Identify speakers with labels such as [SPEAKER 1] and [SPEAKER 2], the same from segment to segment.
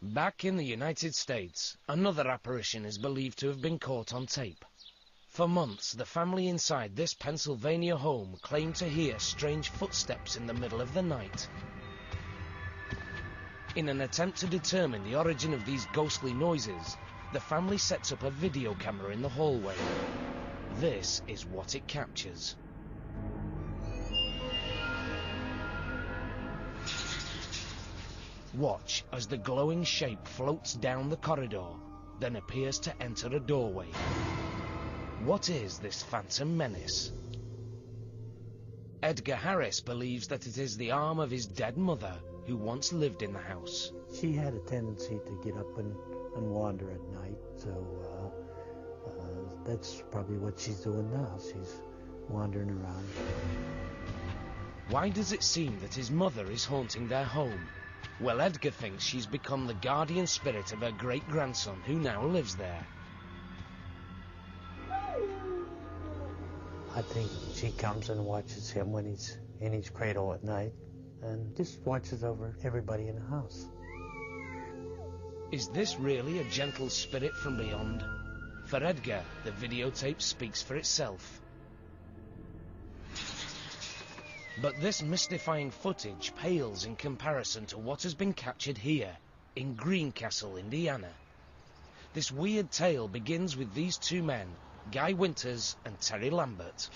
[SPEAKER 1] Back in the United States, another apparition is believed to have been caught on tape. For months, the family inside this Pennsylvania home claimed to hear strange footsteps in the middle of the night. In an attempt to determine the origin of these ghostly noises, the family sets up a video camera in the hallway. This is what it captures. Watch as the glowing shape floats down the corridor, then appears to enter a doorway. What is this phantom menace? Edgar Harris believes that it is the arm of his dead mother who once lived in the house.
[SPEAKER 2] She had a tendency to get up and wander at night, so that's probably what she's doing now. She's wandering around.
[SPEAKER 1] Why does it seem that his mother is haunting their home? Well, Edgar thinks she's become the guardian spirit of her great-grandson who now lives there.
[SPEAKER 2] I think she comes and watches him when he's in his cradle at night and just watches over everybody in the house.
[SPEAKER 1] Is this really a gentle spirit from beyond? For Edgar, the videotape speaks for itself. But this mystifying footage pales in comparison to what has been captured here, in Greencastle, Indiana. This weird tale begins with these two men, Guy Winters and Terry Lambert.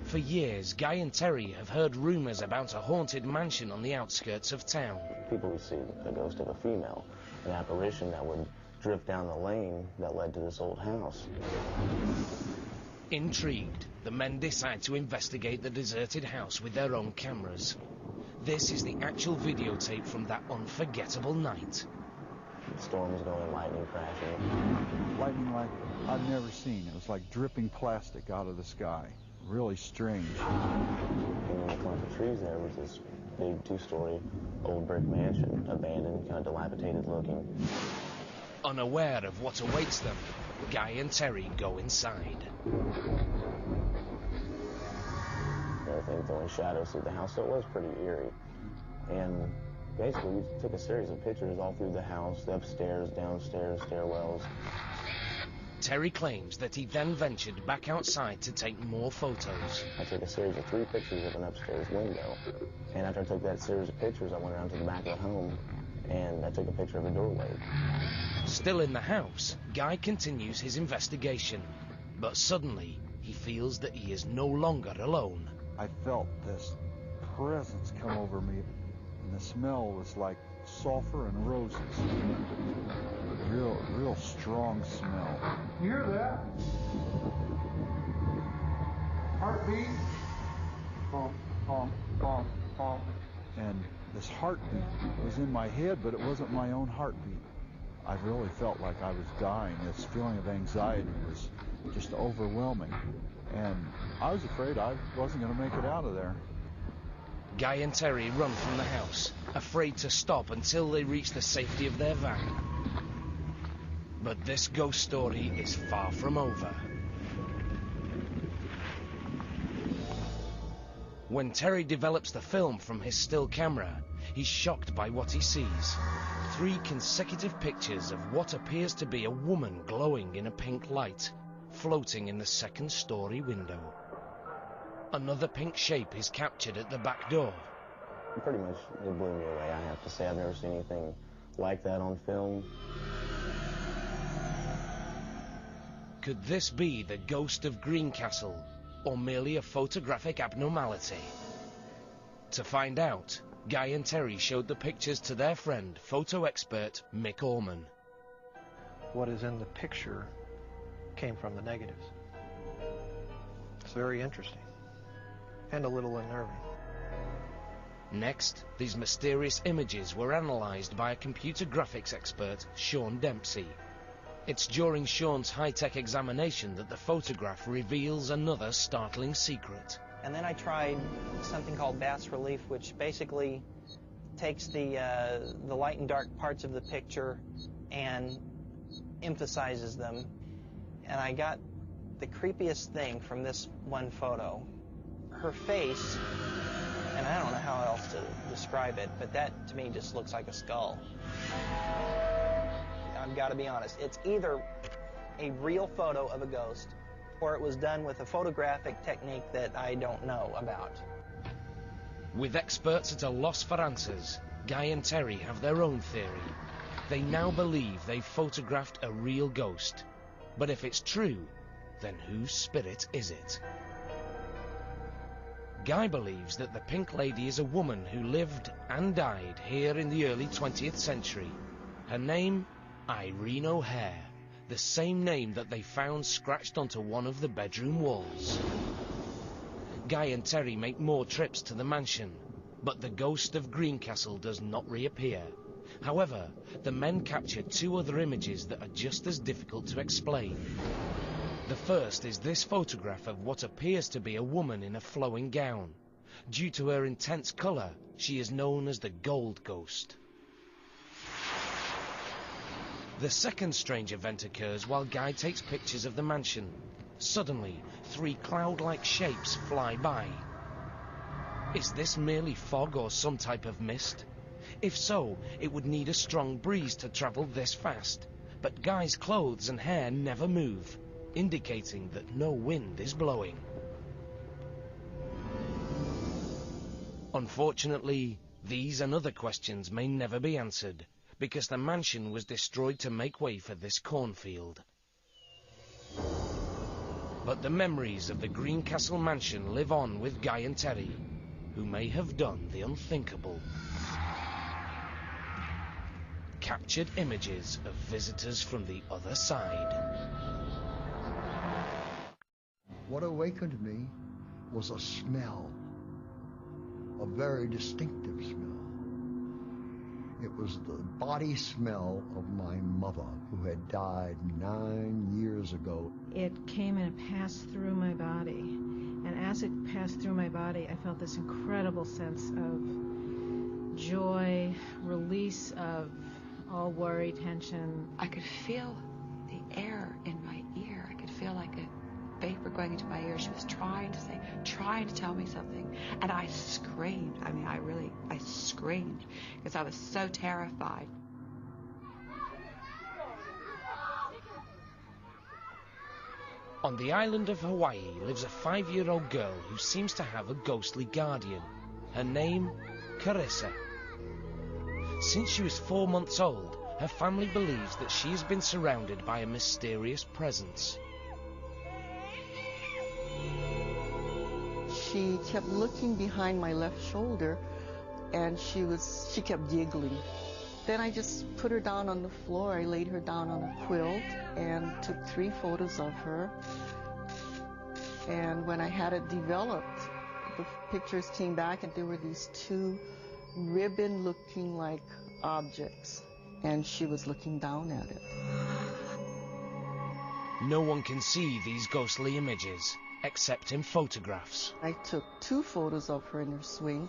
[SPEAKER 1] For years, Guy and Terry have heard rumours about a haunted mansion on the outskirts of town.
[SPEAKER 3] People would see the ghost of a female, an apparition that would drift down the lane that led to this old house.
[SPEAKER 1] Intrigued, the men decide to investigate the deserted house with their own cameras. This is the actual videotape from that unforgettable night.
[SPEAKER 3] Storms going, lightning crashing.
[SPEAKER 4] Lightning like I've never seen. It was like dripping plastic out of the sky. Really strange.
[SPEAKER 3] And in the clump of trees there was this big two-story old brick mansion, abandoned, kind of dilapidated looking.
[SPEAKER 1] Unaware of what awaits them, Guy and Terry go inside.
[SPEAKER 3] Everything throwing shadows through the house, so it was pretty eerie. And basically, we took a series of pictures all through the house, the upstairs, downstairs, stairwells.
[SPEAKER 1] Terry claims that he then ventured back outside to take more photos.
[SPEAKER 3] I took a series of 3 pictures of an upstairs window. And after I took that series of pictures, I went around to the back of the home, and I took a picture of a doorway.
[SPEAKER 1] Still in the house, Guy continues his investigation. But suddenly, he feels that he is no longer alone.
[SPEAKER 4] I felt this presence come over me, and the smell was like sulfur and roses. Real strong smell.
[SPEAKER 5] You hear that? Heartbeat. Bump, bump, bump, bump.
[SPEAKER 4] And this heartbeat was in my head, but it wasn't my own heartbeat. I really felt like I was dying. This feeling of anxiety was just overwhelming. And I was afraid I wasn't going to make it out of there.
[SPEAKER 1] Guy and Terry run from the house, afraid to stop until they reach the safety of their van. But this ghost story is far from over. When Terry develops the film from his still camera, he's shocked by what he sees. 3 consecutive pictures of what appears to be a woman glowing in a pink light, floating in the second-story window. Another pink shape is captured at the back door.
[SPEAKER 3] Pretty much, it blew me away, I have to say. I've never seen anything like that on film.
[SPEAKER 1] Could this be the ghost of Greencastle, or merely a photographic abnormality? To find out, Guy and Terry showed the pictures to their friend, photo expert Mick Orman.
[SPEAKER 6] What is in the picture came from the negatives. It's very interesting and a little unnerving.
[SPEAKER 1] Next, these mysterious images were analysed by a computer graphics expert, Sean Dempsey. It's during Sean's high-tech examination that the photograph reveals another startling secret.
[SPEAKER 7] And then I tried something called bas relief, which basically takes the light and dark parts of the picture and emphasizes them. And I got the creepiest thing from this one photo. Her face, and I don't know how else to describe describe it, but that to me just looks like a skull. I've got to be honest, it's either a real photo of a ghost or it was done with a photographic technique that I don't know about.
[SPEAKER 1] With experts at a loss for answers, Guy and Terry have their own theory. They now believe they've photographed a real ghost. But if it's true, then whose spirit is it? Guy believes that the Pink Lady is a woman who lived and died here in the early 20th century. Her name? Irene O'Hare, the same name that they found scratched onto one of the bedroom walls. Guy and Terry make more trips to the mansion, but the ghost of Greencastle does not reappear. However, the men capture two other images that are just as difficult to explain. The first is this photograph of what appears to be a woman in a flowing gown. Due to her intense colour, she is known as the Gold Ghost. The second strange event occurs while Guy takes pictures of the mansion. Suddenly, three cloud-like shapes fly by. Is this merely fog or some type of mist? If so, it would need a strong breeze to travel this fast. But Guy's clothes and hair never move, indicating that no wind is blowing. Unfortunately, these and other questions may never be answered, because the mansion was destroyed to make way for this cornfield. But the memories of the Greencastle mansion live on with Guy and Terry, who may have done the unthinkable. Captured images of visitors from the other side.
[SPEAKER 8] What awakened me was a smell, a very distinctive smell. It was the body smell of my mother, who had died 9 years ago.
[SPEAKER 9] It came and it passed through my body. And as it passed through my body, I felt this incredible sense of joy, release of all worry, tension.
[SPEAKER 10] I could feel the air in my ear. I could feel like a vapor going into my ear. She was trying to tell me something. And I screamed. I mean, I screamed because I was so terrified.
[SPEAKER 1] On the island of Hawaii lives a 5-year-old girl who seems to have a ghostly guardian. Her name, Carissa. Since she was 4 months old, her family believes that she has been surrounded by a mysterious presence.
[SPEAKER 11] She kept looking behind my left shoulder, and she kept giggling. Then I just put her down on the floor. I laid her down on a quilt and took 3 photos of her. And when I had it developed, the pictures came back and there were these 2 ribbon-looking like objects, and she was looking down at it.
[SPEAKER 1] No one can see these ghostly images, except in photographs.
[SPEAKER 11] I took 2 photos of her in her swing,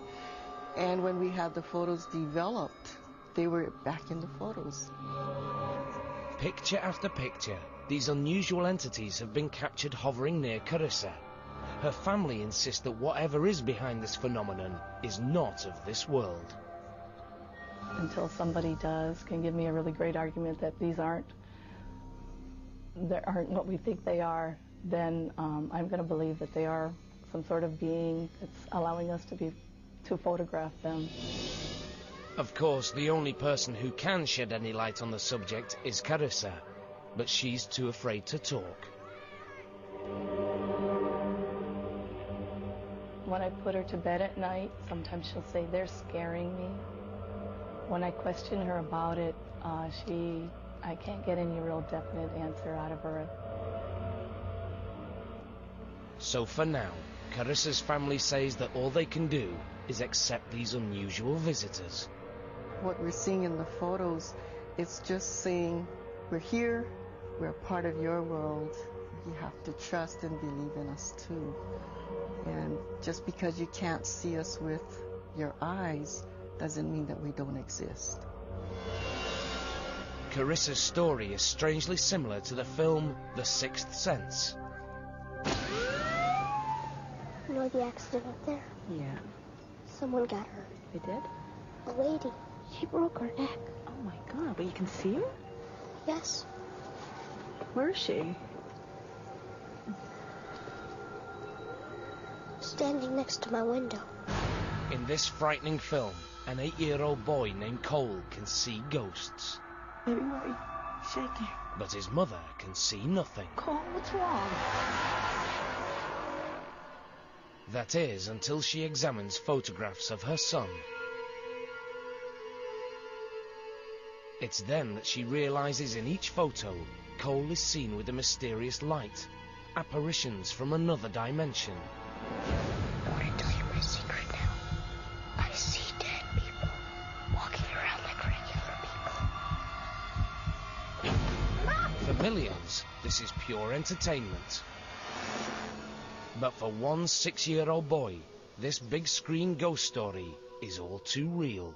[SPEAKER 11] and when we had the photos developed, they were back in the photos.
[SPEAKER 1] Picture after picture, these unusual entities have been captured hovering near Carissa. Her family insists that whatever is behind this phenomenon is not of this world.
[SPEAKER 12] Until somebody can give me a really great argument that these aren't what we think they are, then I'm going to believe that they are some sort of being that's allowing us to photograph them.
[SPEAKER 1] Of course, the only person who can shed any light on the subject is Carissa, but she's too afraid to talk.
[SPEAKER 12] When I put her to bed at night, sometimes she'll say, "They're scaring me." When I question her about it, I can't get any real definite answer out of her.
[SPEAKER 1] So for now, Carissa's family says that all they can do is accept these unusual visitors.
[SPEAKER 11] What we're seeing in the photos, it's just saying, we're here, we're a part of your world. You have to trust and believe in us too. And just because you can't see us with your eyes doesn't mean that we don't exist.
[SPEAKER 1] Carissa's story is strangely similar to the film The Sixth Sense.
[SPEAKER 13] You know the accident up there?
[SPEAKER 12] Yeah.
[SPEAKER 13] Someone got hurt.
[SPEAKER 12] They did?
[SPEAKER 13] A lady. She broke her neck.
[SPEAKER 14] Oh my God, but you can see her?
[SPEAKER 13] Yes.
[SPEAKER 14] Where is she?
[SPEAKER 13] Standing next to my window.
[SPEAKER 1] In this frightening film, an 8-year-old boy named Cole can see ghosts.
[SPEAKER 14] Baby, why are you shaking?
[SPEAKER 1] But his mother can see nothing.
[SPEAKER 14] Cole, what's wrong?
[SPEAKER 1] That is, until she examines photographs of her son. It's then that she realizes in each photo, Cole is seen with a mysterious light, apparitions from another dimension.
[SPEAKER 13] I want to tell you my secret now. I see dead people walking around like regular people.
[SPEAKER 1] For millions, this is pure entertainment. But for one 6-year-old boy, this big screen ghost story is all too real.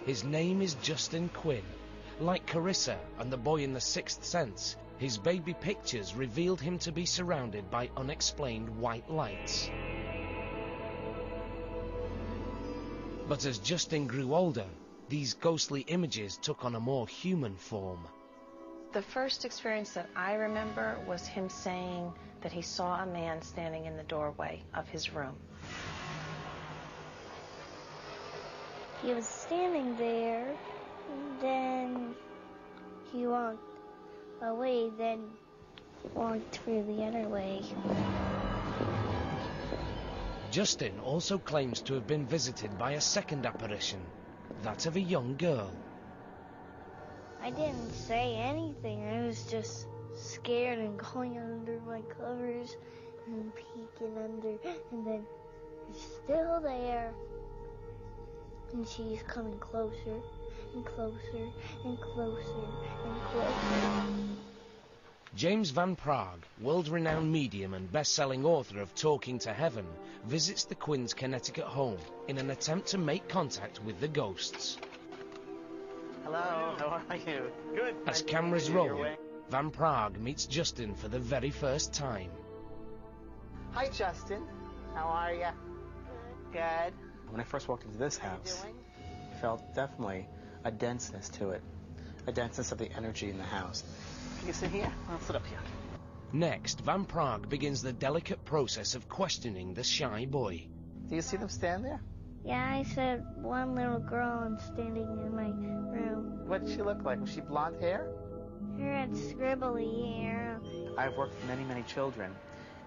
[SPEAKER 1] His name is Justin Quinn. Like Carissa and the boy in The Sixth Sense, his baby pictures revealed him to be surrounded by unexplained white lights. But as Justin grew older, these ghostly images took on a more human form.
[SPEAKER 15] The first experience that I remember was him saying that he saw a man standing in the doorway of his room.
[SPEAKER 13] He was standing there, and then he walked away, then walked through the other way.
[SPEAKER 1] Justin also claims to have been visited by a second apparition, that of a young girl.
[SPEAKER 13] I didn't say anything. I was just scared and going under my covers and peeking under, and then it's still there. And she's coming closer and closer and closer and closer.
[SPEAKER 1] James Van Praagh, world-renowned medium and best-selling author of Talking to Heaven, visits the Quinns' Connecticut home in an attempt to make contact with the ghosts.
[SPEAKER 16] Hello, how are you? Good.
[SPEAKER 1] As cameras roll, Van Praagh meets Justin for the very first time.
[SPEAKER 16] Hi, Justin. How are you? Good.
[SPEAKER 17] When I first walked into this house, I felt definitely a denseness to it, a denseness of the energy in the house.
[SPEAKER 16] Can you sit here? I'll sit up here.
[SPEAKER 1] Next, Van Praagh begins the delicate process of questioning the shy boy.
[SPEAKER 16] Do you see them stand there?
[SPEAKER 13] Yeah, I said one little girl and standing in my room.
[SPEAKER 16] What did she look like? Was she blonde hair?
[SPEAKER 13] Her had scribbly hair.
[SPEAKER 17] I've worked with many, many children,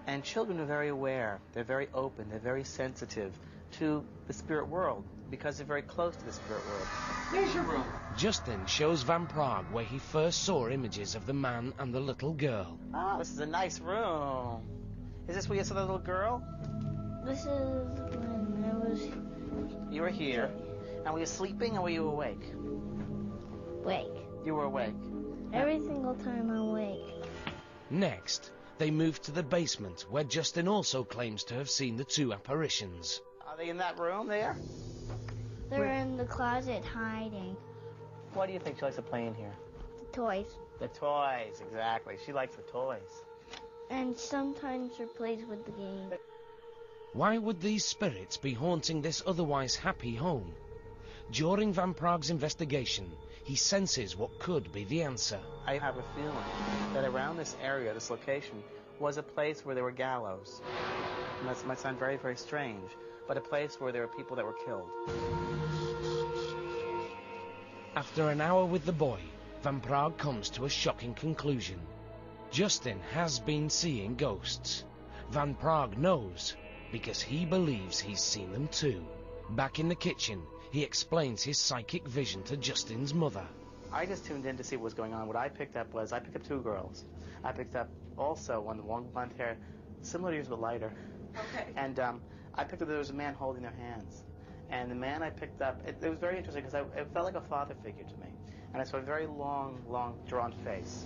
[SPEAKER 17] and children are very aware, they're very open, they're very sensitive to the spirit world, because they're very close to the spirit world.
[SPEAKER 16] Here's your room.
[SPEAKER 1] Justin shows Van Praagh where he first saw images of the man and the little girl.
[SPEAKER 16] Oh, this is a nice room. Is this where you saw the little girl?
[SPEAKER 13] This is when I was...
[SPEAKER 16] You were here. And were you sleeping or were you awake?
[SPEAKER 13] Awake.
[SPEAKER 16] You were awake.
[SPEAKER 13] Every single time I'm awake.
[SPEAKER 1] Next, they move to the basement, where Justin also claims to have seen the two apparitions.
[SPEAKER 16] Are they in that room there?
[SPEAKER 13] They're in the closet hiding.
[SPEAKER 16] What do you think she likes to play in here?
[SPEAKER 13] The toys.
[SPEAKER 16] The toys, exactly. She likes the toys.
[SPEAKER 13] And sometimes her plays with the game.
[SPEAKER 1] Why would these spirits be haunting this otherwise happy home? During Van Praagh's investigation, he senses what could be the answer.
[SPEAKER 17] I have a feeling that around this area, this location, was a place where there were gallows. And that might sound very, very strange, but a place where there were people that were killed.
[SPEAKER 1] After an hour with the boy, Van Praagh comes to a shocking conclusion. Justin has been seeing ghosts. Van Praagh knows, because he believes he's seen them too. Back in the kitchen, he explains his psychic vision to Justin's mother.
[SPEAKER 17] I just tuned in to see what was going on. What I picked up was, I picked up two girls. I picked up also one with long blonde hair, similar to yours but lighter. Okay. And I picked up there was a man holding their hands. And the man I picked up, it was very interesting because it felt like a father figure to me. And I saw a very long, drawn face.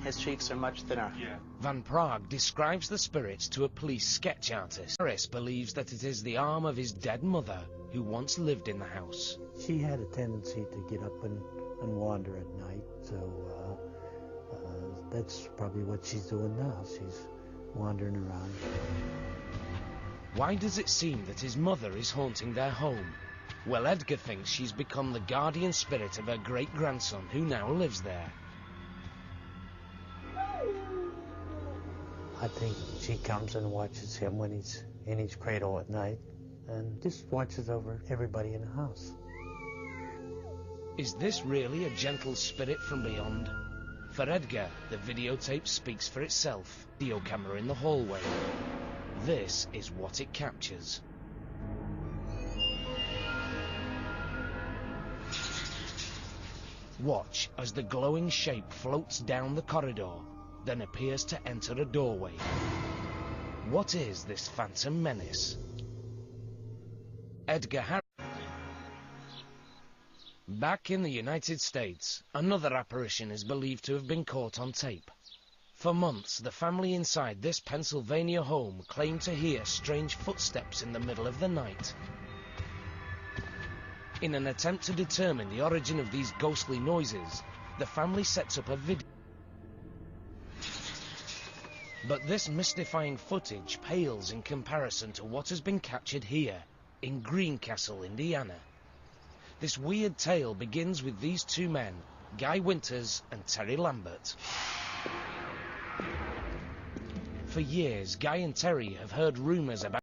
[SPEAKER 17] His cheeks are much thinner. Yeah.
[SPEAKER 1] Van Praagh describes the spirits to a police sketch artist. Scariest believes that it is the arm of his dead mother who once lived in the house.
[SPEAKER 2] She had a tendency to get up and wander at night, so that's probably what she's doing now. She's wandering around.
[SPEAKER 1] Why does it seem that his mother is haunting their home? Well, Edgar thinks she's become the guardian spirit of her great-grandson, who now lives there.
[SPEAKER 2] I think she comes and watches him when he's in his cradle at night and just watches over everybody in the house.
[SPEAKER 1] Is this really a gentle spirit from beyond? For Edgar, the videotape speaks for itself. Video camera in the hallway. This is what it captures. Watch as the glowing shape floats down the corridor, then appears to enter a doorway. What is this phantom menace? Edgar Harris. Back in the United States, another apparition is believed to have been caught on tape. For months, the family inside this Pennsylvania home claimed to hear strange footsteps in the middle of the night. In an attempt to determine the origin of these ghostly noises, the family sets up a video. But this mystifying footage pales in comparison to what has been captured here, in Greencastle, Indiana. This weird tale begins with these two men, Guy Winters and Terry Lambert. For years, Guy and Terry have heard rumours about